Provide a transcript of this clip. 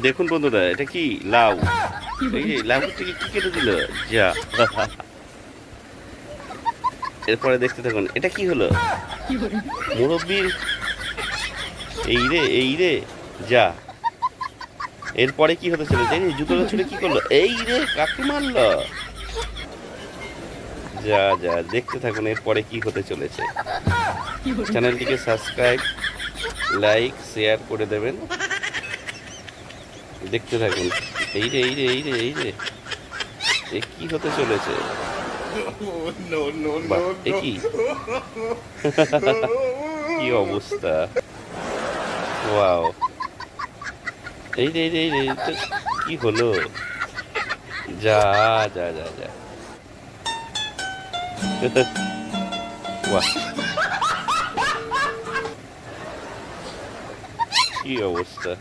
দেখুন বন্ধুরা, এটা কি লাউ? এই যে লাউ থেকে কি কেটে দিল? যা এরপরে দেখতে থাকুন, এটা কি হলো? মুরব্বির এই রে যা। এরপরে কি হতে চলেছে? এই জুতোটা ছুড়ে কি করলো? এই রে কাকে মারলো? যা যা দেখতে থাকুন এরপরে কি হতে চলেছে। চ্যানেলটিকে সাবস্ক্রাইব, লাইক, শেয়ার করে দেবেন। দেখতে থাকুন। এই রে এ কি হতে চলেছে? বাহ, এ কি কি অবস্থা! ওয়াও! এই রে এটা কি হলো? যা যা যা যা বাহ, কি অবস্থা!